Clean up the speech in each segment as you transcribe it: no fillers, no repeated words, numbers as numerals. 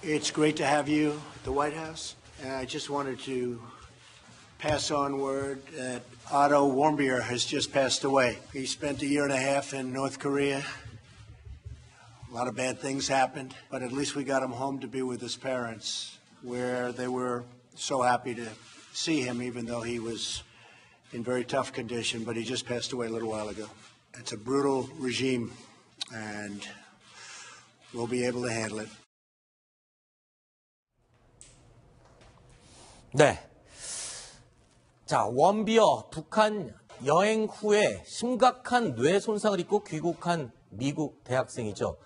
It's great to have you at the White House. And I just wanted to pass on word that Otto Warmbier has just passed away. He spent a year and a half in North Korea. A lot of bad things happened, but at least we got him home to be with his parents, where they were so happy to see him, even though he was in very tough condition, but he just passed away a little while ago. It's a brutal regime, and we'll be able to handle it. 네. 자, 원비어 북한 여행 후에 심각한 뇌 손상을 입고 귀국한 미국 대학생이죠.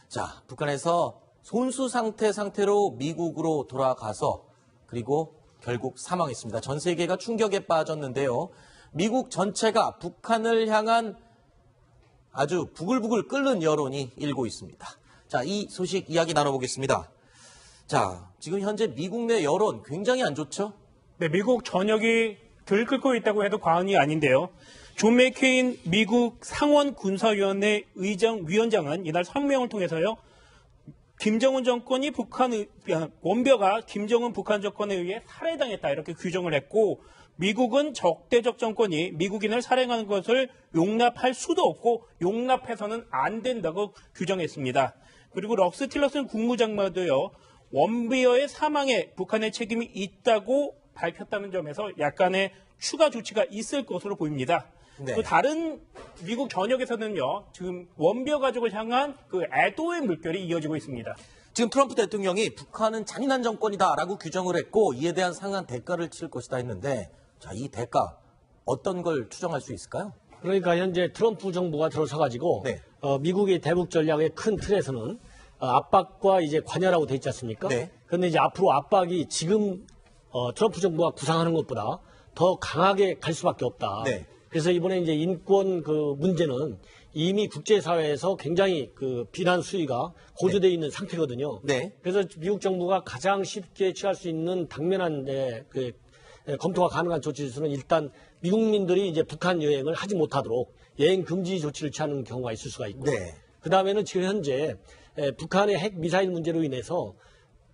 자, 북한에서 손수 상태로 미국으로 돌아가서 그리고 결국 사망했습니다. 전 세계가 충격에 빠졌는데요. 미국 전체가 북한을 향한 아주 부글부글 끓는 여론이 일고 있습니다. 자, 이 소식 이야기 나눠보겠습니다. 자, 지금 현재 미국 내 여론 굉장히 안 좋죠? 네, 미국 전역이 들끓고 있다고 해도 과언이 아닌데요. 존 맥케인 미국 상원 군사위원회 위원장은 이날 성명을 통해서요. 김정은 정권이 원벼가 김정은 북한 정권에 의해 살해당했다 이렇게 규정을 했고 미국은 적대적 정권이 미국인을 살해하는 것을 용납할 수도 없고 용납해서는 안 된다고 규정했습니다. 그리고 럭스 틸러슨 국무장관도요. 원비어의 사망에 북한의 책임이 있다고 밝혔다는 점에서 약간의 추가 조치가 있을 것으로 보입니다. 네. 또 다른 미국 전역에서는요, 지금 원비어 가족을 향한 그 애도의 물결이 이어지고 있습니다. 지금 트럼프 대통령이 북한은 잔인한 정권이다라고 규정을 했고 이에 대한 상한 대가를 치를 것이다 했는데 자, 이 대가 어떤 걸 추정할 수 있을까요? 그러니까 현재 트럼프 정부가 들어서가지고 네. 미국의 대북 전략의 큰 틀에서는 압박과 이제 관여라고 돼 있지 않습니까? 네. 그런데 이제 앞으로 압박이 지금 트럼프 정부가 구상하는 것보다 더 강하게 갈 수밖에 없다. 네. 그래서 이번에 이제 인권 그 문제는 이미 국제사회에서 굉장히 그 비난 수위가 고조되어 있는 상태거든요. 네. 그래서 미국 정부가 가장 쉽게 취할 수 있는 당면한 그 검토가 가능한 조치에서는 일단 미국민들이 이제 북한 여행을 하지 못하도록 여행 금지 조치를 취하는 경우가 있을 수가 있고, 네. 그 다음에는 지금 현재 북한의 핵 미사일 문제로 인해서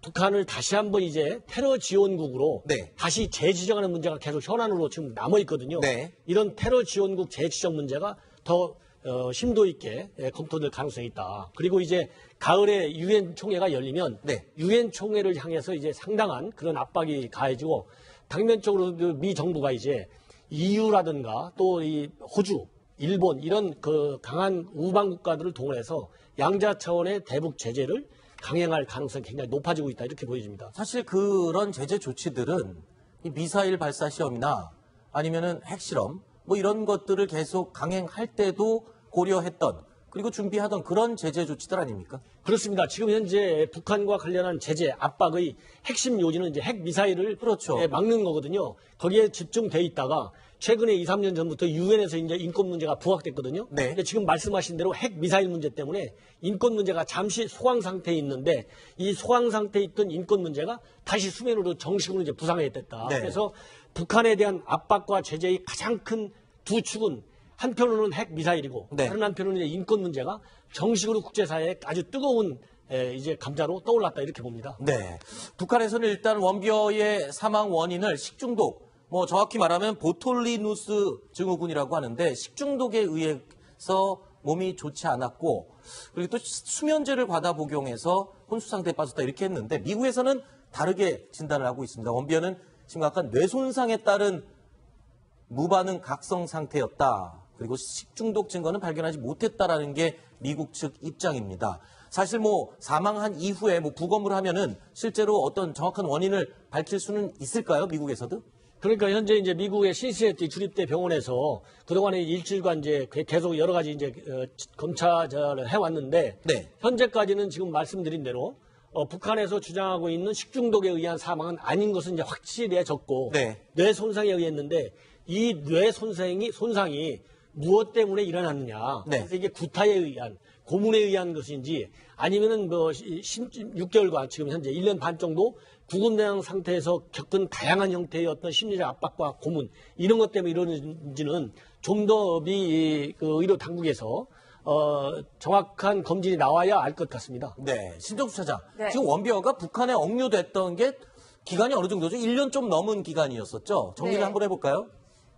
북한을 다시 한번 이제 테러 지원국으로 네. 다시 재지정하는 문제가 계속 현안으로 지금 남아 있거든요. 네. 이런 테러 지원국 재지정 문제가 더 심도 있게 검토될 가능성이 있다. 그리고 이제 가을에 유엔 총회가 열리면 네. 유엔 총회를 향해서 이제 상당한 그런 압박이 가해지고 당면적으로 미 정부가 이제 EU라든가 또 이 호주, 일본 이런 그 강한 우방 국가들을 동원해서 양자 차원의 대북 제재를 강행할 가능성이 굉장히 높아지고 있다 이렇게 보여집니다. 사실 그런 제재 조치들은 이 미사일 발사 시험이나 아니면은 핵실험 뭐 이런 것들을 계속 강행할 때도 고려했던 그리고 준비하던 그런 제재 조치들 아닙니까? 그렇습니다. 지금 현재 북한과 관련한 제재 압박의 핵심 요지는 이제 핵 미사일을 그렇죠. 막는 거거든요. 거기에 집중돼 있다가 최근에 2, 3년 전부터 유엔에서 이제 인권 문제가 부각됐거든요. 네. 근데 지금 말씀하신 대로 핵 미사일 문제 때문에 인권 문제가 잠시 소강 상태에 있는데 이 소강 상태에 있던 인권 문제가 다시 수면으로 정식으로 이제 부상해 됐다. 네. 그래서 북한에 대한 압박과 제재의 가장 큰 두 축은 한편으로는 핵 미사일이고 네. 다른 한편으로는 이제 인권 문제가 정식으로 국제사회에 아주 뜨거운 이제 감자로 떠올랐다 이렇게 봅니다. 네. 북한에서는 일단 원비어의 사망 원인을 식중독, 뭐 정확히 말하면 보톨리누스 증후군이라고 하는데 식중독에 의해서 몸이 좋지 않았고 그리고 또 수면제를 과다 복용해서 혼수 상태에 빠졌다 이렇게 했는데 미국에서는 다르게 진단을 하고 있습니다. 원비어는 심각한 뇌 손상에 따른 무반응 각성 상태였다. 그리고 식중독 증거는 발견하지 못했다라는 게 미국 측 입장입니다. 사실 뭐 사망한 이후에 뭐 부검을 하면은 실제로 어떤 정확한 원인을 밝힐 수는 있을까요? 미국에서도? 그러니까 현재 이제 미국의 신시내티 주립대 병원에서 그동안에 일주일간 이제 계속 여러 가지 이제 검사를 해왔는데 네. 현재까지는 지금 말씀드린 대로 북한에서 주장하고 있는 식중독에 의한 사망은 아닌 것은 이제 확실해졌고 네. 뇌 손상에 의했는데 이 뇌 손상이 무엇 때문에 일어났느냐? 네. 그래서 이게 구타에 의한 고문에 의한 것인지 아니면은 뭐 6개월간 지금 현재 1년 반 정도 구금된 상태에서 겪은 다양한 형태의 어떤 심리적 압박과 고문 이런 것 때문에 이러는지는 좀 더 미 의료 당국에서 정확한 검진이 나와야 알 것 같습니다. 네, 신정수 차장. 네. 지금 원비어가 북한에 억류됐던 게 기간이 어느 정도죠? 1년 좀 넘은 기간이었었죠. 정리를 네. 한번 해볼까요?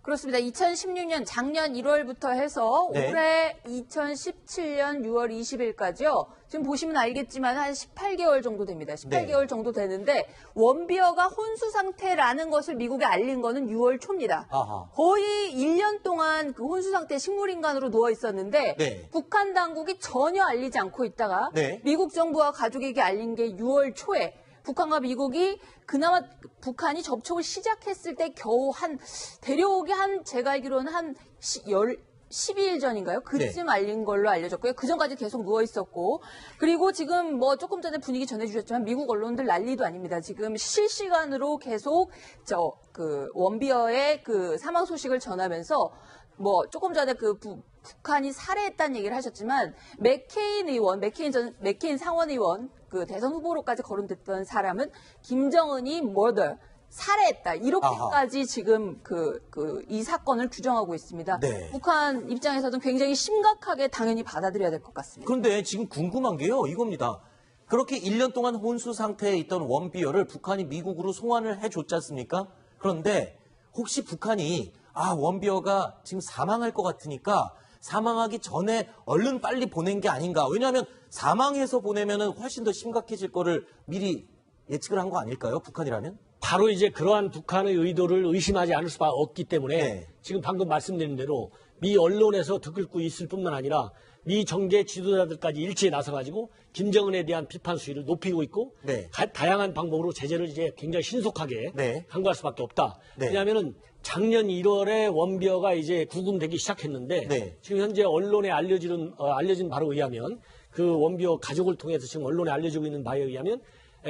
그렇습니다. 2016년 작년 1월부터 해서 네. 올해 2017년 6월 20일까지요. 지금 보시면 알겠지만 한 18개월 정도 됩니다. 18개월 네. 정도 되는데 원비어가 혼수 상태라는 것을 미국에 알린 거는 6월 초입니다. 아하. 거의 1년 동안 그 혼수 상태 식물인간으로 누워 있었는데 네. 북한 당국이 전혀 알리지 않고 있다가 네. 미국 정부와 가족에게 알린 게 6월 초에 북한과 미국이 그나마 북한이 접촉을 시작했을 때 겨우 데려오기 제가 알기로는 한 12일 전인가요? 그쯤 네. 알린 걸로 알려졌고요. 그 전까지 계속 누워 있었고. 그리고 지금 뭐 조금 전에 분위기 전해주셨지만 미국 언론들 난리도 아닙니다. 지금 실시간으로 계속 원비어의 그 사망 소식을 전하면서 뭐 조금 전에 북한이 살해했다는 얘기를 하셨지만 맥케인 상원 의원 그 대선 후보로까지 거론됐던 사람은 김정은이 murder 살해했다 이렇게까지 지금 이 사건을 규정하고 있습니다. 네. 북한 입장에서는 굉장히 심각하게 당연히 받아들여야 될 것 같습니다. 그런데 지금 궁금한 게요, 이겁니다. 그렇게 1년 동안 혼수 상태에 있던 원비어를 북한이 미국으로 송환을 해줬지 않습니까? 그런데 혹시 북한이 원비어가 지금 사망할 것 같으니까 사망하기 전에 얼른 빨리 보낸 게 아닌가. 왜냐하면 사망해서 보내면은 훨씬 더 심각해질 거를 미리 예측을 한 거 아닐까요? 북한이라면? 바로 이제 그러한 북한의 의도를 의심하지 않을 수가 없기 때문에 네. 지금 방금 말씀드린 대로 미 언론에서 들끓고 있을 뿐만 아니라 미 정계 지도자들까지 일치에 나서가지고 김정은에 대한 비판 수위를 높이고 있고 네. 다양한 방법으로 제재를 이제 굉장히 신속하게 네. 강구할 수밖에 없다. 네. 왜냐하면은 작년 1월에 원비어가 이제 구금되기 시작했는데 네. 지금 현재 언론에 알려진 바로 의하면 그 원비어 가족을 통해서 지금 언론에 알려지고 있는 바에 의하면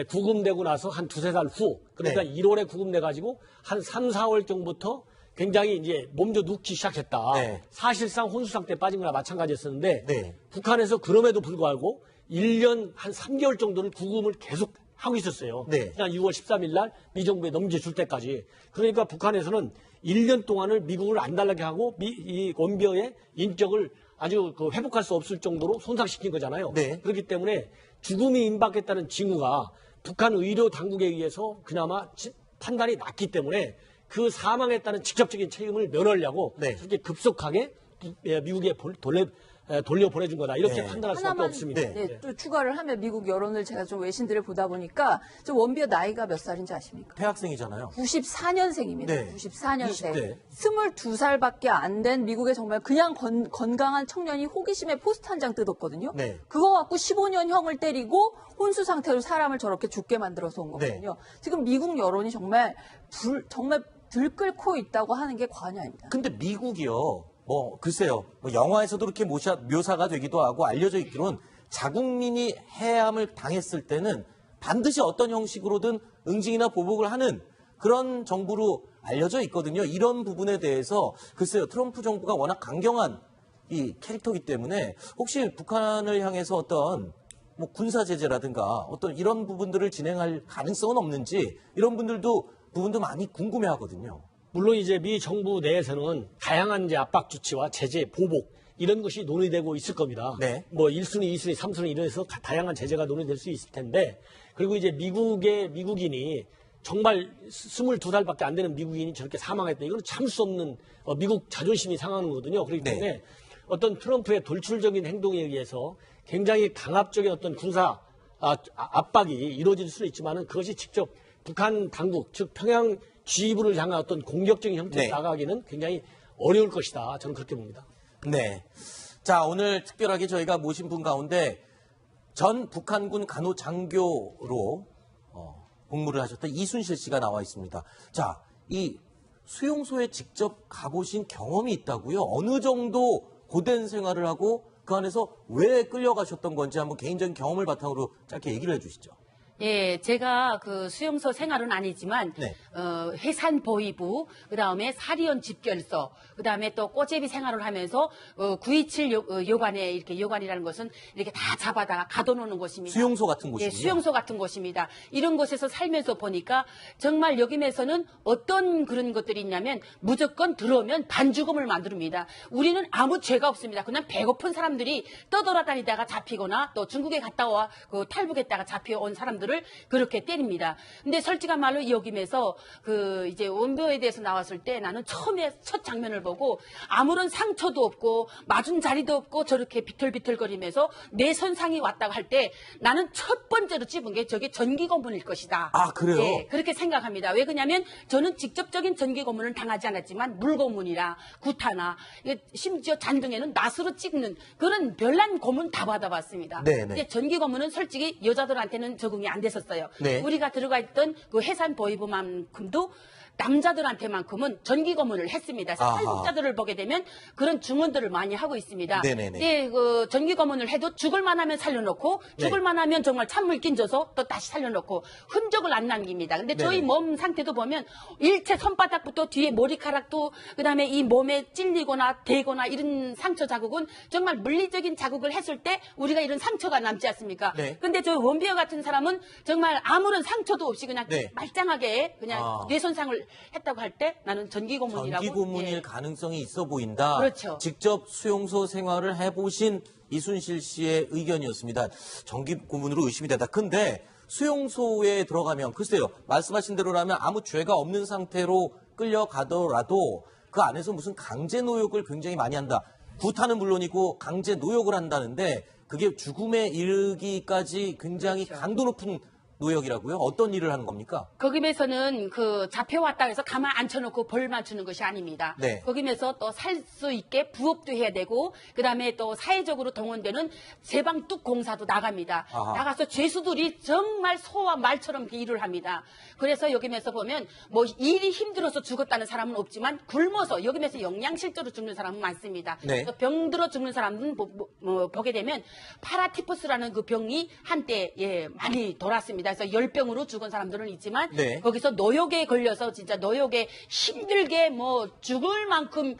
구금되고 나서 한 두세 달 후, 그러니까 네. 1월에 구금돼가지고 한 3, 4월경부터 굉장히 이제 몸져 눕기 시작했다. 네. 사실상 혼수 상태에 빠진 거나 마찬가지였었는데 네. 북한에서 그럼에도 불구하고 1년 한 3개월 정도는 구금을 계속 하고 있었어요. 네. 지난 6월 13일 날 미 정부에 넘겨줄 때까지. 그러니까 북한에서는 1년 동안을 미국을 안 달라게 하고 이 원비어의 인격을 아주 회복할 수 없을 정도로 손상시킨 거잖아요. 네. 그렇기 때문에 죽음이 임박했다는 징후가 북한 의료 당국에 의해서 그나마 판단이 났기 때문에 그 사망했다는 직접적인 책임을 면하려고 네. 그렇게 급속하게 미국에 돌려보내준 거다. 이렇게 네. 판단할 수밖에 하나만 없습니다. 또 추가를 하면 미국 여론을 제가 좀 외신들을 보다 보니까 저 원비어 나이가 몇 살인지 아십니까? 대학생이잖아요. 94년생입니다. 네. 94년생. 20대. 22살밖에 안 된 미국의 정말 그냥 건강한 청년이 호기심에 포스트 한 장 뜯었거든요. 네. 그거 갖고 15년 형을 때리고 혼수 상태로 사람을 저렇게 죽게 만들어서 온 거거든요. 지금 미국 여론이 정말 들끓고 있다고 하는 게 과언이 아닙니다. 근데 미국이요, 글쎄요, 영화에서도 그렇게 묘사가 되기도 하고 알려져 있기로는 자국민이 해함을 당했을 때는 반드시 어떤 형식으로든 응징이나 보복을 하는 그런 정부로 알려져 있거든요. 이런 부분에 대해서 글쎄요, 트럼프 정부가 워낙 강경한 이 캐릭터이기 때문에 혹시 북한을 향해서 어떤 군사 제재라든가 어떤 이런 부분들을 진행할 가능성은 없는지 이런 부분도 많이 궁금해하거든요. 물론 이제 미 정부 내에서는 다양한 이제 압박 조치와 제재, 보복 이런 것이 논의되고 있을 겁니다. 네. 1순위, 2순위, 3순위 이래서 다양한 제재가 논의될 수 있을 텐데 그리고 이제 미국인이 정말 22살밖에 안 되는 미국인이 저렇게 사망했다. 이건 참을 수 없는 미국 자존심이 상하는 거거든요. 그렇기 때문에 네. 어떤 트럼프의 돌출적인 행동에 의해서 굉장히 강압적인 어떤 군사 압박이 이루어질 수는 있지만은 그것이 직접 북한 당국, 즉 평양 지휘부를 향한 어떤 공격적인 형태로 네. 나가기는 굉장히 어려울 것이다. 저는 그렇게 봅니다. 네. 자, 오늘 특별하게 저희가 모신 분 가운데 전 북한군 간호장교로 복무를 하셨던 이순실 씨가 나와 있습니다. 자, 이 수용소에 직접 가보신 경험이 있다고요? 어느 정도 고된 생활을 하고 그 안에서 왜 끌려가셨던 건지 한번 개인적인 경험을 바탕으로 짧게 얘기를 해주시죠. 예, 제가 그 수용소 생활은 아니지만 네. 해산 보위부, 그다음에 사리온 집결소, 그다음에 또 꼬제비 생활을 하면서 927 요관에 이렇게 요관이라는 것은 이렇게 다 잡아다가 가둬놓는 곳입니다. 수용소 같은 곳이군요. 예, 수용소 같은 곳입니다. 이런 곳에서 살면서 보니까 정말 여기에서는 어떤 그런 것들이 있냐면 무조건 들어오면 반죽음을 만듭니다. 우리는 아무 죄가 없습니다. 그냥 배고픈 사람들이 떠돌아다니다가 잡히거나 또 중국에 갔다 와 그 탈북했다가 잡혀온 사람들을 그렇게 때립니다. 근데 솔직한 말로 여기면서 그 이제 원교에 대해서 나왔을 때 나는 처음에 첫 장면을 보고 아무런 상처도 없고 맞은 자리도 없고 저렇게 비틀비틀거리면서 내 선상이 왔다고 할 때 나는 첫 번째로 찝은 게 저게 전기 고문일 것이다. 아, 그래요? 예, 그렇게 생각합니다. 왜 그러냐면 저는 직접적인 전기 고문을 당하지 않았지만 물고문이나 구타나 심지어 잔등에는 낫으로 찍는 그런 별난 고문 다 받아봤습니다. 네네. 근데 전기 고문은 솔직히 여자들한테는 적응이 안 됐었어요. 네. 우리가 들어가 있던 그 해산 보위부만큼도 남자들한테만큼은 전기 고문을 했습니다. 그래서 아하. 탈북자들을 보게 되면 그런 증언들을 많이 하고 있습니다. 네네네. 네, 그 전기 고문을 해도 죽을 만하면 살려놓고 네. 죽을 만하면 정말 찬물 끼져서 또 다시 살려놓고 흔적을 안 남깁니다. 근데 저희 네네. 몸 상태도 보면 일체 손바닥부터 뒤에 머리카락도 그다음에 이 몸에 찔리거나 대거나 이런 상처 자국은 정말 물리적인 자국을 했을 때 우리가 이런 상처가 남지 않습니까? 네. 근데 저 원비어 같은 사람은 정말 아무런 상처도 없이 그냥 네. 말짱하게 그냥 아. 뇌손상을 했다고 할 때 나는 전기 고문이라고. 전기 고문일 예. 가능성이 있어 보인다. 그렇죠. 직접 수용소 생활을 해보신 이순실 씨의 의견이었습니다. 전기 고문으로 의심이 되다. 근데 수용소에 들어가면 글쎄요. 말씀하신 대로라면 아무 죄가 없는 상태로 끌려가더라도 그 안에서 무슨 강제 노역을 굉장히 많이 한다. 구타는 물론이고 강제 노역을 한다는데 그게 죽음에 이르기까지 굉장히 그렇죠. 강도 높은 노역이라고요? 어떤 일을 하는 겁니까? 거기에서는 그 잡혀왔다 해서 가만 앉혀놓고 벌만 주는 것이 아닙니다. 네. 거기에서 또 살 수 있게 부업도 해야 되고 그다음에 또 사회적으로 동원되는 제방뚝 공사도 나갑니다. 아하. 나가서 죄수들이 정말 소와 말처럼 일을 합니다. 그래서 여기면서 보면 뭐 일이 힘들어서 죽었다는 사람은 없지만 굶어서 여기면서 영양실조로 죽는 사람은 많습니다. 네. 그래서 병들어 죽는 사람은 보게 되면 파라티푸스라는 그 병이 한때 예, 많이 돌았습니다. 그래서 열병으로 죽은 사람들은 있지만 네. 거기서 노역에 걸려서 진짜 노역에 힘들게 뭐 죽을 만큼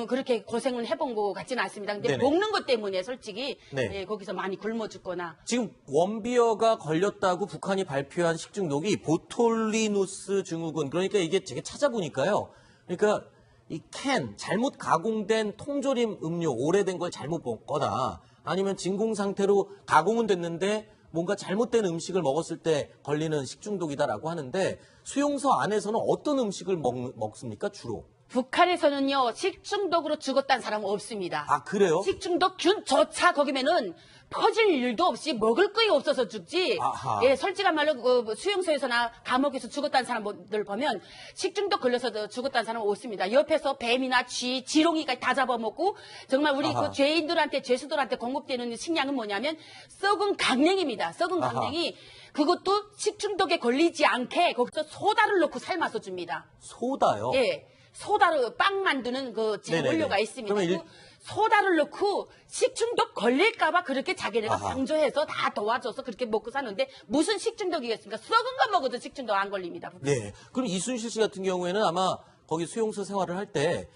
그렇게 고생을 해본 것 같지는 않습니다. 근데 네네. 먹는 것 때문에 솔직히 네. 예, 거기서 많이 굶어 죽거나 지금 원비어가 걸렸다고 북한이 발표한 식중독이 보톨리누스 증후군. 그러니까 이게 제가 찾아보니까요. 그러니까 이 캔, 잘못 가공된 통조림 음료, 오래된 걸 잘못 먹거나 아니면 진공 상태로 가공은 됐는데 뭔가 잘못된 음식을 먹었을 때 걸리는 식중독이다라고 하는데 수용소 안에서는 어떤 음식을 먹습니까, 주로? 북한에서는요 식중독으로 죽었다는 사람은 없습니다. 아, 그래요? 식중독균조차 거기면은 퍼질 일도 없이 먹을 거이 없어서 죽지. 아하. 예, 솔직한 말로 그 수용소에서나 감옥에서 죽었다는 사람들 보면 식중독 걸려서 죽었다는 사람은 없습니다. 옆에서 뱀이나 쥐, 지렁이까지 다 잡아먹고 정말 우리 아하. 그 죄인들한테 죄수들한테 공급되는 식량은 뭐냐면 썩은 강냉입니다. 썩은 아하. 강냉이 그것도 식중독에 걸리지 않게 거기서 소다를 넣고 삶아서 줍니다. 소다요? 예. 소다로 빵 만드는 그 네네네. 재원료가 있습니다. 그러면 그 소다를 넣고 식중독 걸릴까봐 그렇게 자기네가 아하. 강조해서 다 도와줘서 그렇게 먹고 사는데 무슨 식중독이겠습니까? 썩은 거 먹어도 식중독 안 걸립니다. 네. 그럼 이순실 씨 같은 경우에는 아마 거기 수용소 생활을 할 때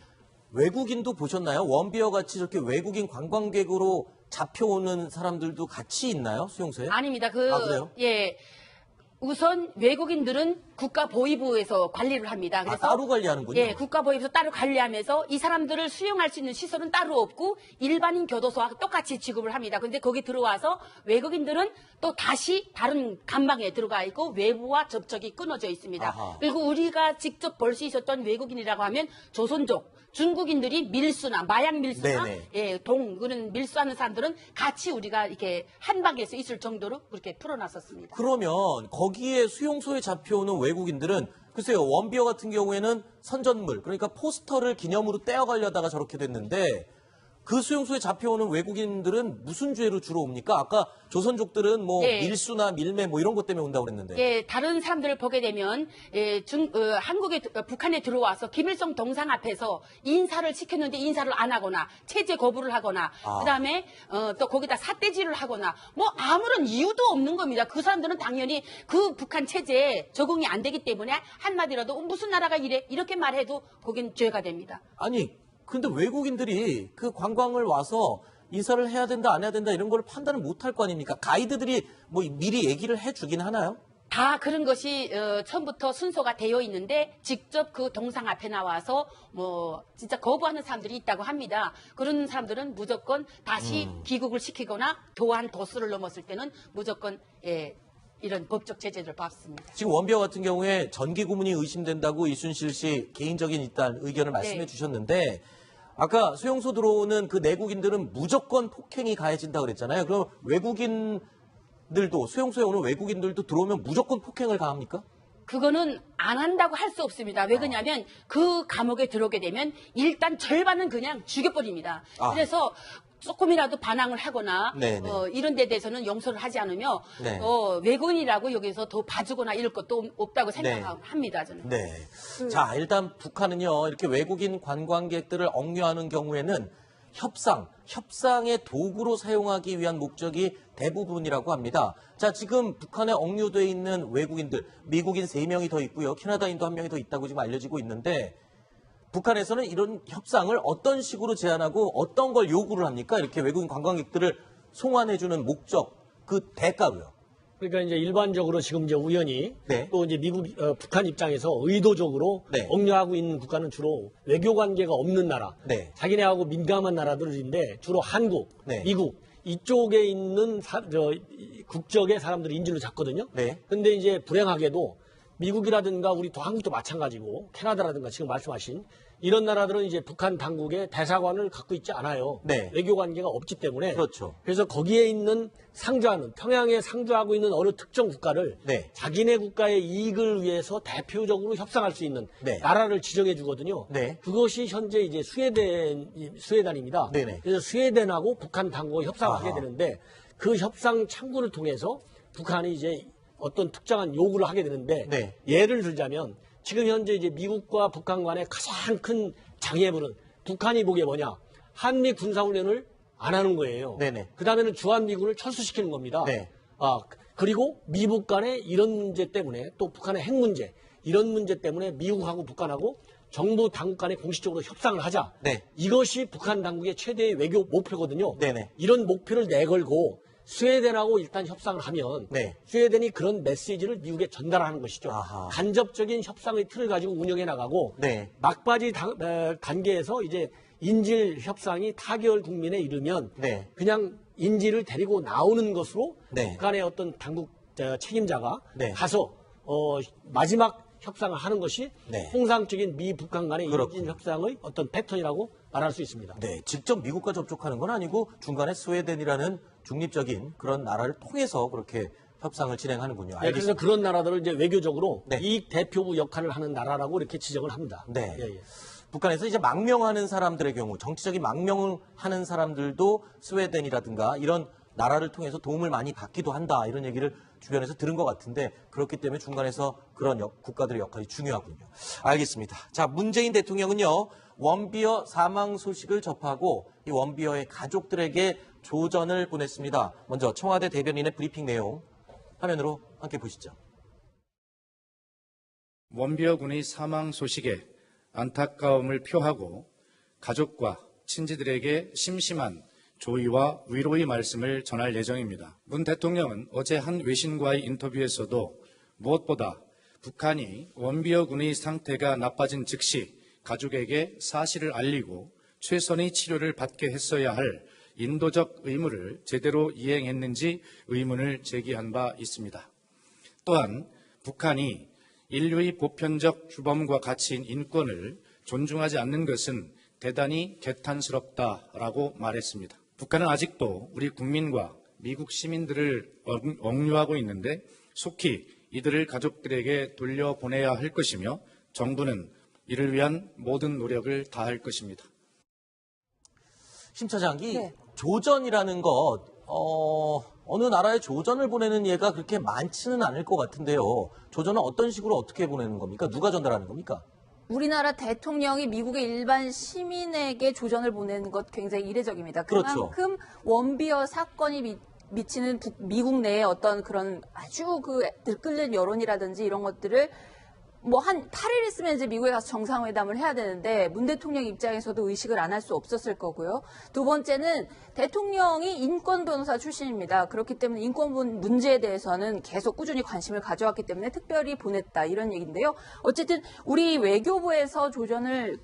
외국인도 보셨나요? 원비어 같이 저렇게 외국인 관광객으로 잡혀오는 사람들도 같이 있나요? 수용소에? 아닙니다. 아, 그래요? 예. 우선 외국인들은 국가보위부에서 관리를 합니다. 아, 그래서 따로 관리하는군요. 예, 국가보위부에서 따로 관리하면서 이 사람들을 수용할 수 있는 시설은 따로 없고 일반인 교도소와 똑같이 취급을 합니다. 근데 거기 들어와서 외국인들은 또 다시 다른 감방에 들어가 있고 외부와 접촉이 끊어져 있습니다. 아하. 그리고 우리가 직접 볼 수 있었던 외국인이라고 하면 조선족, 중국인들이 밀수나 마약 밀수나 네네. 예, 그런 밀수하는 사람들은 같이 우리가 이렇게 한 방에서 있을 정도로 그렇게 풀어놨었습니다. 그러면 거기에 수용소에 잡혀오는 외국인들은 글쎄요, 원비어 같은 경우에는 선전물, 그러니까 포스터를 기념으로 떼어가려다가 저렇게 됐는데 그 수용소에 잡혀오는 외국인들은 무슨 죄로 주로 옵니까? 아까 조선족들은 뭐 네. 밀수나 밀매 뭐 이런 것 때문에 온다고 그랬는데. 예, 다른 사람들을 보게 되면 북한에 들어와서 김일성 동상 앞에서 인사를 시켰는데 인사를 안 하거나 체제 거부를 하거나 그다음에 또 거기다 삿대질을 하거나 뭐 아무런 이유도 없는 겁니다. 그 사람들은 당연히 그 북한 체제에 적응이 안 되기 때문에 한마디라도 무슨 나라가 이래 이렇게 말해도 거긴 죄가 됩니다. 아니, 근데 외국인들이 그 관광을 와서 인사를 해야 된다, 안 해야 된다 이런 걸 판단을 못 할 거 아닙니까? 가이드들이 뭐 미리 얘기를 해주긴 하나요? 다 그런 것이 처음부터 순서가 되어 있는데 직접 그 동상 앞에 나와서 뭐 진짜 거부하는 사람들이 있다고 합니다. 그런 사람들은 무조건 다시 귀국을 시키거나 도한 도수를 넘었을 때는 무조건 이런 법적 제재를 받습니다. 지금 원비어 같은 경우에 전기 고문이 의심된다고 이순실 씨 개인적인 일단 의견을 말씀해 네. 주셨는데 아까 수용소 들어오는 그 내국인들은 무조건 폭행이 가해진다 그랬잖아요. 그럼 외국인들도 수용소에 오는 외국인들도 들어오면 무조건 폭행을 가합니까? 그거는 안 한다고 할 수 없습니다. 왜 그러냐면 그 감옥에 들어오게 되면 일단 절반은 그냥 죽여버립니다. 그래서 조금이라도 반항을 하거나 네네. 이런 데 대해서는 용서를 하지 않으며 네. 외국인이라고 여기서 더 봐주거나 이럴 것도 없다고 생각합니다. 저는. 네. 자, 일단 북한은요, 이렇게 외국인 관광객들을 억류하는 경우에는 협상의 도구로 사용하기 위한 목적이 대부분이라고 합니다. 자, 지금 북한에 억류돼 있는 외국인들, 미국인 3명이 더 있고요, 캐나다인도 1명이 더 있다고 지금 알려지고 있는데, 북한에서는 이런 협상을 어떤 식으로 제안하고 어떤 걸 요구를 합니까? 이렇게 외국인 관광객들을 송환해주는 목적, 그 대가로요. 그러니까 이제 일반적으로 지금 이제 우연히 네. 또 이제 북한 입장에서 의도적으로 네. 억류하고 있는 국가는 주로 외교 관계가 없는 나라, 네. 자기네하고 민감한 나라들인데 주로 한국, 네. 미국 이쪽에 있는 국적의 사람들이 인질로 잡거든요. 네. 근데 이제 불행하게도 미국이라든가 우리 또 한국도 마찬가지고 캐나다라든가 지금 말씀하신 이런 나라들은 이제 북한 당국의 대사관을 갖고 있지 않아요. 네. 외교 관계가 없기 때문에. 그렇죠. 그래서 거기에 있는 상주하는 평양에 상주하고 있는 어느 특정 국가를 네. 자기네 국가의 이익을 위해서 대표적으로 협상할 수 있는 네. 나라를 지정해 주거든요. 네. 그것이 현재 이제 스웨덴입니다. 네네. 그래서 스웨덴하고 북한 당국이 협상을 아하. 하게 되는데 그 협상 창구를 통해서 북한이 이제 어떤 특정한 요구를 하게 되는데 네. 예를 들자면 지금 현재 이제 미국과 북한 간의 가장 큰 장애물은 북한이 보기에 뭐냐 한미 군사훈련을 안 하는 거예요. 네네. 그 다음에는 주한미군을 철수시키는 겁니다. 네. 그리고 미국 간의 이런 문제 때문에 또 북한의 핵 문제 이런 문제 때문에 미국하고 북한하고 정부 당국 간에 공식적으로 협상을 하자. 네. 이것이 북한 당국의 최대의 외교 목표거든요. 네네. 이런 목표를 내걸고 스웨덴하고 일단 협상을 하면 네. 스웨덴이 그런 메시지를 미국에 전달하는 것이죠. 아하. 간접적인 협상의 틀을 가지고 운영해 나가고 네. 막바지 단계에서 이제 인질 협상이 타결 국민에 이르면 네. 그냥 인질을 데리고 나오는 것으로 네. 북한의 어떤 당국 책임자가 네. 가서 마지막 협상을 하는 것이 네. 통상적인 미 북한 간의 그렇군요. 인질 협상의 어떤 패턴이라고 말할 수 있습니다. 네, 직접 미국과 접촉하는 건 아니고 중간에 스웨덴이라는 중립적인 그런 나라를 통해서 그렇게 협상을 진행하는군요. 네, 그래서 그런 나라들을 이제 외교적으로 네. 이익 대표부 역할을 하는 나라라고 이렇게 지정을 합니다. 네. 예, 예. 북한에서 이제 망명하는 사람들의 경우, 정치적인 망명을 하는 사람들도 스웨덴이라든가 이런 나라를 통해서 도움을 많이 받기도 한다. 이런 얘기를 주변에서 들은 것 같은데 그렇기 때문에 중간에서 그런 국가들의 역할이 중요하군요. 알겠습니다. 자, 문재인 대통령은요. 원비어 사망 소식을 접하고 이 원비어의 가족들에게 조전을 보냈습니다. 먼저 청와대 대변인의 브리핑 내용 화면으로 함께 보시죠. 원비어 군의 사망 소식에 안타까움을 표하고 가족과 친지들에게 심심한 조의와 위로의 말씀을 전할 예정입니다. 문 대통령은 어제 한 외신과의 인터뷰에서도 무엇보다 북한이 원비어 군의 상태가 나빠진 즉시 가족에게 사실을 알리고 최선의 치료를 받게 했어야 할 인도적 의무를 제대로 이행했는지 의문을 제기한 바 있습니다. 또한 북한이 인류의 보편적 규범과 가치인 인권을 존중하지 않는 것은 대단히 개탄스럽다라고 말했습니다. 북한은 아직도 우리 국민과 미국 시민들을 억류하고 있는데 속히 이들을 가족들에게 돌려보내야 할 것이며 정부는 이를 위한 모든 노력을 다할 것입니다. 심 차장, 이 네. 조전이라는 것, 어느 나라에 조전을 보내는 예가 그렇게 많지는 않을 것 같은데요. 조전은 어떤 식으로 어떻게 보내는 겁니까? 누가 전달하는 겁니까? 우리나라 대통령이 미국의 일반 시민에게 조전을 보내는 것 굉장히 이례적입니다. 그렇죠. 그만큼 원비어 사건이 미치는 미국 내의 어떤 그런 아주 들끓는 여론이라든지 이런 것들을 뭐 한 8일 있으면 이제 미국에 가서 정상회담을 해야 되는데 문 대통령 입장에서도 의식을 안 할 수 없었을 거고요. 두 번째는 대통령이 인권 변호사 출신입니다. 그렇기 때문에 인권 문제에 대해서는 계속 꾸준히 관심을 가져왔기 때문에 특별히 보냈다 이런 얘기인데요. 어쨌든 우리 외교부에서 조전을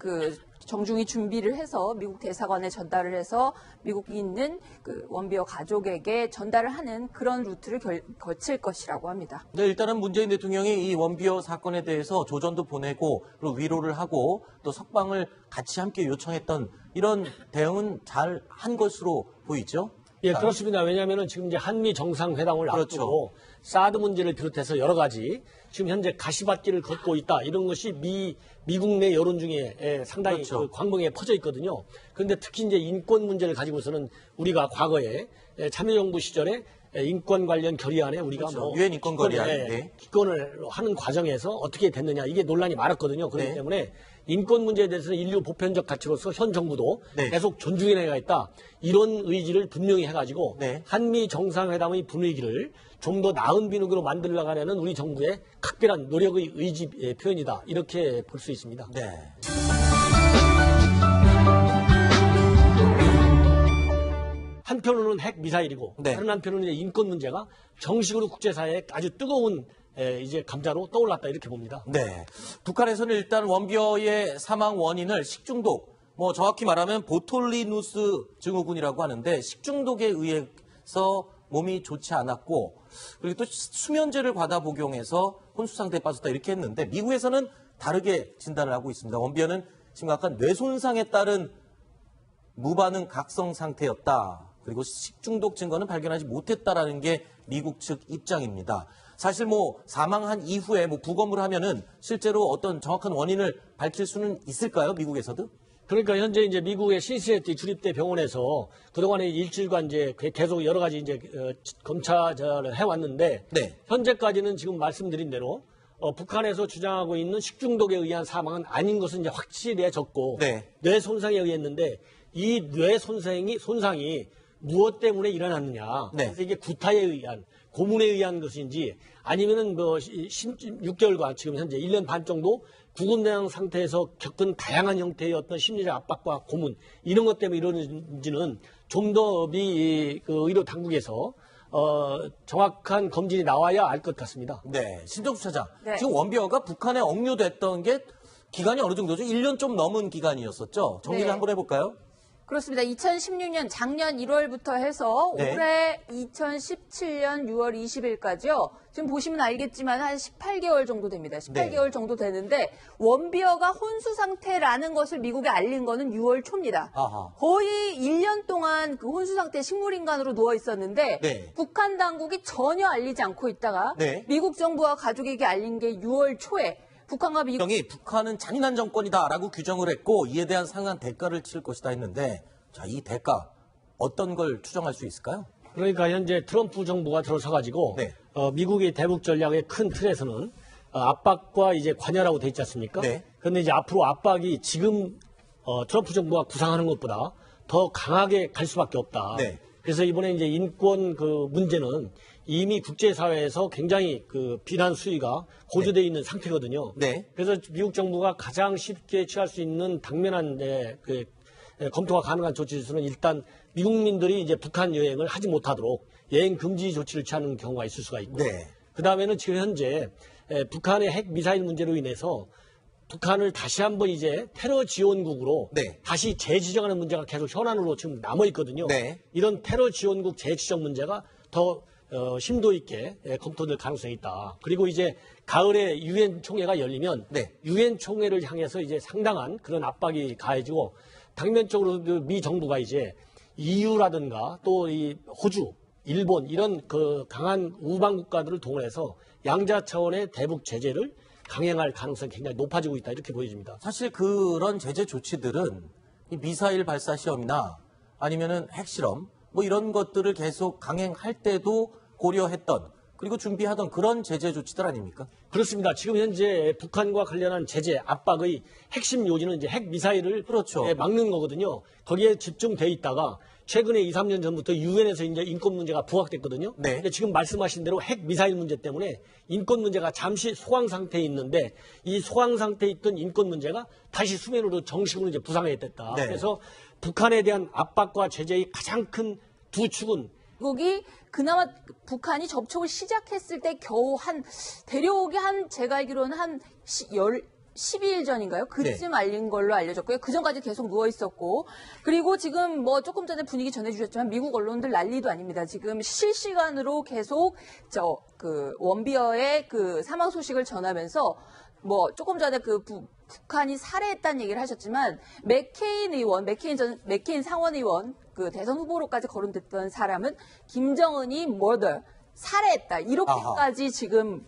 정중히 준비를 해서 미국 대사관에 전달을 해서 미국에 있는 원비어 가족에게 전달을 하는 그런 루트를 거칠 것이라고 합니다. 네, 일단은 문재인 대통령이 이 원비어 사건에 대해서 조전도 보내고 그리고 위로를 하고 또 석방을 같이 함께 요청했던 이런 대응은 잘 한 것으로 보이죠. 예, 그렇습니다. 왜냐하면 지금 이제 한미 정상회담을 그렇죠. 앞두고 사드 문제를 비롯해서 여러 가지 지금 현재 가시밭길을 걷고 있다. 이런 것이 미국 내 여론 중에 상당히 그렇죠. 광범위에 퍼져 있거든요. 그런데 특히 이제 인권 문제를 가지고서는 우리가 과거에 참여정부 시절에 인권 관련 결의안에 우리가 그렇죠. 유엔 인권 결의안. 네. 기권을 하는 과정에서 어떻게 됐느냐 이게 논란이 많았거든요. 그렇기 네. 때문에 인권 문제에 대해서는 인류 보편적 가치로서 현 정부도 네. 계속 존중해 나가겠다. 이런 의지를 분명히 해가지고 네. 한미 정상회담의 분위기를 좀 더 나은 비누기로 만들어가려는 우리 정부의 각별한 노력의 의지 표현이다. 이렇게 볼 수 있습니다. 네. 한편으로는 핵 미사일이고 네. 다른 한편으로는 이제 인권 문제가 정식으로 국제사회에 아주 뜨거운 이제 감자로 떠올랐다 이렇게 봅니다. 네. 북한에서는 일단 원비어의 사망 원인을 식중독, 뭐 정확히 말하면 보톨리누스 증후군이라고 하는데 식중독에 의해서 몸이 좋지 않았고 그리고 또 수면제를 과다 복용해서 혼수 상태에 빠졌다 이렇게 했는데 미국에서는 다르게 진단을 하고 있습니다. 원비어는 심각한 뇌 손상에 따른 무반응 각성 상태였다. 그리고 식중독 증거는 발견하지 못했다라는 게 미국 측 입장입니다. 사실 뭐 사망한 이후에 뭐 부검을 하면은 실제로 어떤 정확한 원인을 밝힐 수는 있을까요? 미국에서도? 그러니까 현재 이제 미국의 신시내티 주립대 병원에서 그동안에 일주일간 이제 계속 여러 가지 이제 검사를 해왔는데 네. 현재까지는 지금 말씀드린 대로 북한에서 주장하고 있는 식중독에 의한 사망은 아닌 것은 이제 확실해졌고 네. 뇌 손상에 의했는데 이 뇌 손상이 무엇 때문에 일어났느냐? 네. 그래서 이게 구타에 의한 고문에 의한 것인지 아니면은 뭐 6개월간 지금 현재 1년 반 정도 구금대상 상태에서 겪은 다양한 형태의 어떤 심리적 압박과 고문 이런 것 때문에 이러는지는 좀 더 의료 당국에서 정확한 검진이 나와야 알 것 같습니다. 네. 신정수 차장. 네. 지금 원비어가 북한에 억류됐던 게 기간이 어느 정도죠? 1년 좀 넘은 기간이었었죠? 정리를 네. 한번 해볼까요? 그렇습니다. 2016년 작년 1월부터 해서 네. 올해 2017년 6월 20일까지요. 지금 보시면 알겠지만 한 18개월 정도 됩니다. 18개월 네. 정도 되는데 원비어가 혼수 상태라는 것을 미국에 알린 거는 6월 초입니다. 아하. 거의 1년 동안 그 혼수 상태 식물인간으로 누워 있었는데 네. 북한 당국이 전혀 알리지 않고 있다가 네. 미국 정부와 가족에게 알린 게 6월 초에 북한과 미국 이 북한은 잔인한 정권이다라고 규정을 했고 이에 대한 상한 대가를 치를 것이다 했는데 자, 이 대가 어떤 걸 추정할 수 있을까요? 그러니까 현재 트럼프 정부가 들어서가지고 네. 미국의 대북 전략의 큰 틀에서는 압박과 이제 관여라고 돼 있지 않습니까? 네. 그런데 이제 앞으로 압박이 지금 트럼프 정부가 구상하는 것보다 더 강하게 갈 수밖에 없다. 네. 그래서 이번에 이제 인권 문제는 이미 국제사회에서 굉장히 비난 수위가 고조되어 있는 상태거든요. 네. 그래서 미국 정부가 가장 쉽게 취할 수 있는 당면한 검토가 가능한 조치로서는 일단 미국민들이 이제 북한 여행을 하지 못하도록 여행 금지 조치를 취하는 경우가 있을 수가 있고, 네. 그 다음에는 지금 현재 북한의 핵 미사일 문제로 인해서 북한을 다시 한번 이제 테러 지원국으로 네. 다시 재지정하는 문제가 계속 현안으로 지금 남아 있거든요. 네. 이런 테러 지원국 재지정 문제가 더 심도 있게 검토될 가능성이 있다. 그리고 이제 가을에 유엔 총회가 열리면 네. 유엔 총회를 향해서 이제 상당한 그런 압박이 가해지고 당면적으로 미 정부가 이제 EU라든가 또 이 호주, 일본 이런 강한 우방 국가들을 동원해서 양자 차원의 대북 제재를 강행할 가능성이 굉장히 높아지고 있다 이렇게 보여집니다. 사실 그런 제재 조치들은 이 미사일 발사 시험이나 아니면은 핵실험 뭐 이런 것들을 계속 강행할 때도 고려했던 그리고 준비하던 그런 제재 조치들 아닙니까? 그렇습니다. 지금 현재 북한과 관련한 제재 압박의 핵심 요지는 이제 핵 미사일을 그렇죠. 막는 거거든요. 거기에 집중돼 있다가 최근에 2, 3년 전부터 유엔에서 이제 인권 문제가 부각됐거든요. 네. 근데 지금 말씀하신 대로 핵 미사일 문제 때문에 인권 문제가 잠시 소강 상태에 있는데 이 소강 상태에 있던 인권 문제가 다시 수면으로 정식으로 이제 부상하게 됐다. 네. 그래서 북한에 대한 압박과 제재의 가장 큰 두 축은 미국이 그나마 북한이 접촉을 시작했을 때 겨우 대륙이 제가 알기로는 12일 전인가요? 그쯤 알린 걸로 알려졌고요. 그 전까지 계속 누워 있었고, 그리고 지금 뭐 조금 전에 분위기 전해주셨지만 미국 언론들 난리도 아닙니다. 지금 실시간으로 계속 원비어의 그 사망 소식을 전하면서 뭐 조금 전에 북한이 살해했다는 얘기를 하셨지만 맥케인 상원 의원 그 대선 후보로까지 거론됐던 사람은 김정은이 살해했다. 이렇게까지 지금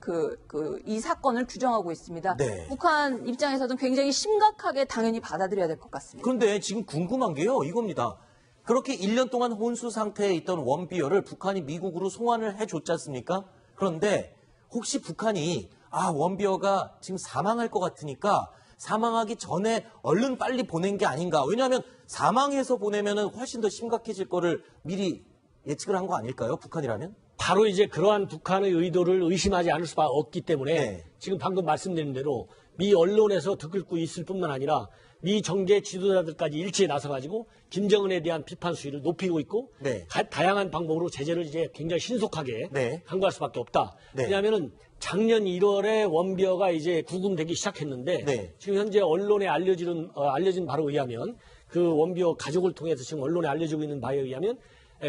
이 사건을 규정하고 있습니다. 네. 북한 입장에서는 굉장히 심각하게 당연히 받아들여야 될 것 같습니다. 그런데 지금 궁금한 게요, 이겁니다. 그렇게 1년 동안 혼수 상태에 있던 원비어를 북한이 미국으로 송환을 해줬지 않습니까? 그런데 혹시 북한이 원비어가 지금 사망할 것 같으니까 사망하기 전에 얼른 빨리 보낸 게 아닌가. 왜냐하면 사망해서 보내면은 훨씬 더 심각해질 거를 미리 예측을 한 거 아닐까요? 북한이라면? 바로 이제 그러한 북한의 의도를 의심하지 않을 수가 없기 때문에 네. 지금 방금 말씀드린 대로 미 언론에서 들끓고 있을 뿐만 아니라 미 정계 지도자들까지 일치에 나서가지고 김정은에 대한 비판 수위를 높이고 있고 네. 다양한 방법으로 제재를 이제 굉장히 신속하게 네. 강구할 수밖에 없다. 네. 왜냐하면은 작년 1월에 원비어가 이제 구금되기 시작했는데 네. 지금 현재 언론에 알려진 바로 의하면 그 원비어 가족을 통해서 지금 언론에 알려지고 있는 바에 의하면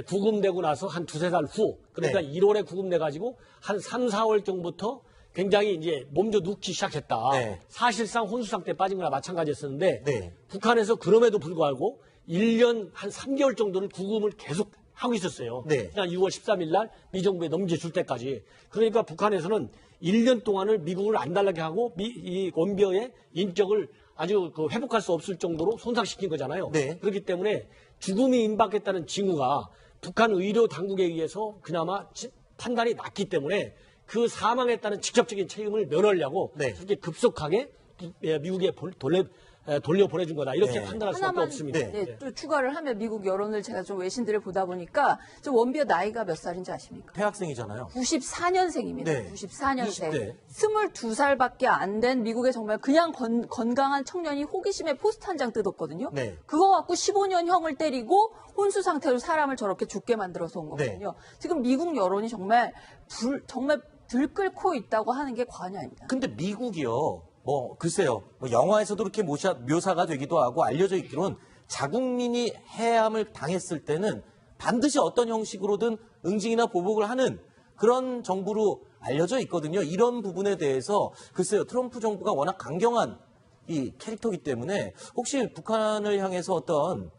구금되고 나서 한 두세 달 후, 그러니까 네. 1월에 구금돼가지고 한 3, 4월 정도부터 굉장히 이제 몸져 눕기 시작했다. 네. 사실상 혼수 상태에 빠진 거나 마찬가지였었는데 네. 북한에서 그럼에도 불구하고 1년 한 3개월 정도를 구금을 계속 하고 있었어요. 네. 지난 6월 13일 날 미 정부에 넘겨줄 때까지. 그러니까 북한에서는 1년 동안을 미국을 안 달라게 하고 이 원비어의 인격을 아주 회복할 수 없을 정도로 손상시킨 거잖아요. 네. 그렇기 때문에 죽음이 임박했다는 징후가 북한 의료 당국에 의해서 그나마 판단이 났기 때문에 그 사망했다는 직접적인 책임을 면하려고 네. 그렇게 급속하게 미국에 돌려보내준 거다. 이렇게 네. 판단할 수밖에 없습니다. 네, 또 추가를 하면 미국 여론을 제가 좀 외신들을 보다 보니까 원비어 나이가 몇 살인지 아십니까? 대학생이잖아요. 94년생입니다. 네. 94년생. 20대. 22살밖에 안 된 미국의 정말 그냥 건강한 청년이 호기심에 포스트 한 장 뜯었거든요. 네. 그거 갖고 15년 형을 때리고 혼수 상태로 사람을 저렇게 죽게 만들어서 온 거거든요. 지금 미국 여론이 정말 들끓고 있다고 하는 게 과언이 아닙니다. 근데 미국이요, 글쎄요, 영화에서도 그렇게 묘사가 되기도 하고 알려져 있기로는 자국민이 해함을 당했을 때는 반드시 어떤 형식으로든 응징이나 보복을 하는 그런 정부로 알려져 있거든요. 이런 부분에 대해서 글쎄요, 트럼프 정부가 워낙 강경한 이 캐릭터이기 때문에 혹시 북한을 향해서 어떤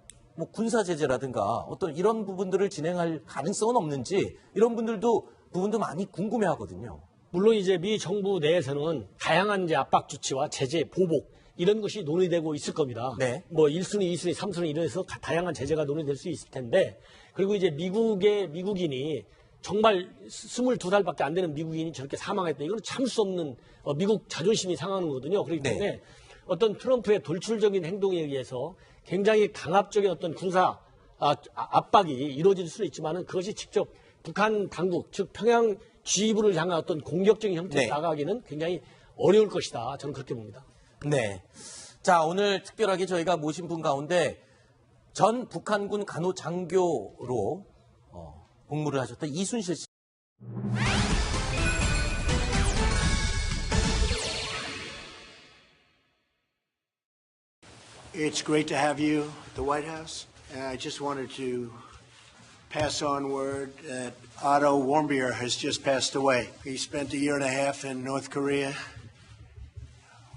군사 제재라든가 어떤 이런 부분들을 진행할 가능성은 없는지 이런 부분도 많이 궁금해하거든요. 물론 이제 미 정부 내에서는 다양한 이제 압박 조치와 제재, 보복 이런 것이 논의되고 있을 겁니다. 네. 1순위, 2순위, 3순위 이래서 다양한 제재가 논의될 수 있을 텐데 그리고 이제 미국인이 정말 22살밖에 안 되는 미국인이 저렇게 사망했다. 이건 참을 수 없는 미국 자존심이 상하는 거거든요. 그렇기 때문에 네. 어떤 트럼프의 돌출적인 행동에 의해서 굉장히 강압적인 어떤 군사 압박이 이루어질 수는 있지만은 그것이 직접 북한 당국, 즉 평양 지휘부를 향한 어떤 공격적인 형태로 네. 나가기는 굉장히 어려울 것이다. 저는 그렇게 봅니다. 네. 자, 오늘 특별하게 저희가 모신 분 가운데 전 북한군 간호장교로 복무를 하셨던 이순실 씨. It's great to have you at the White House. And I just wanted to pass on word that Otto Warmbier has just passed away. He spent a year and a half in North Korea.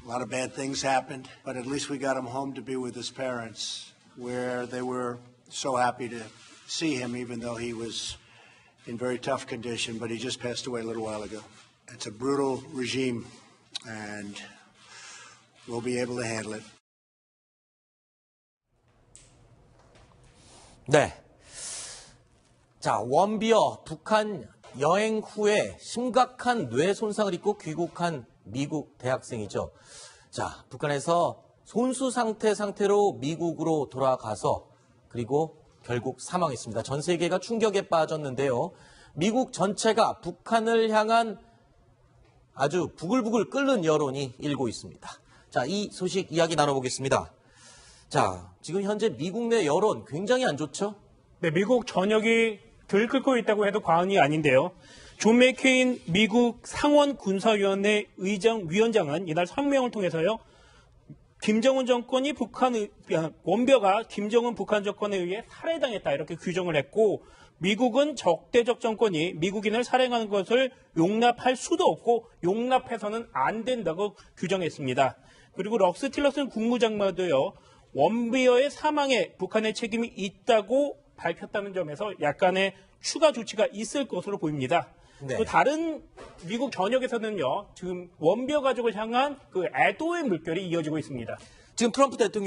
A lot of bad things happened, but at least we got him home to be with his parents, where they were so happy to see him, even though he was in very tough condition, but he just passed away a little while ago. It's a brutal regime, and we'll be able to handle it. 네. 자, 원비어 북한 여행 후에 심각한 뇌 손상을 입고 귀국한 미국 대학생이죠. 자, 북한에서 손수 상태로 미국으로 돌아가서 그리고 결국 사망했습니다. 전 세계가 충격에 빠졌는데요. 미국 전체가 북한을 향한 아주 부글부글 끓는 여론이 일고 있습니다. 자, 이 소식 이야기 나눠보겠습니다. 자, 지금 현재 미국 내 여론 굉장히 안 좋죠? 네, 미국 전역이 들끓고 있다고 해도 과언이 아닌데요. 존 맥케인 미국 상원 군사위원회 의장위원장은 이날 성명을 통해서요. 김정은 정권이 원벼가 김정은 북한 정권에 의해 살해당했다 이렇게 규정을 했고 미국은 적대적 정권이 미국인을 살해하는 것을 용납할 수도 없고 용납해서는 안 된다고 규정했습니다. 그리고 럭스 틸러슨 국무장관도요. 원비어의 사망에 북한의 책임이 있다고 밝혔다는 점에서 약간의 추가 조치가 있을 것으로 보입니다. 네. 또 다른 미국 전역에서는요. 지금 원비어 가족을 향한 그 애도의 물결이 이어지고 있습니다. 지금 트럼프 대통령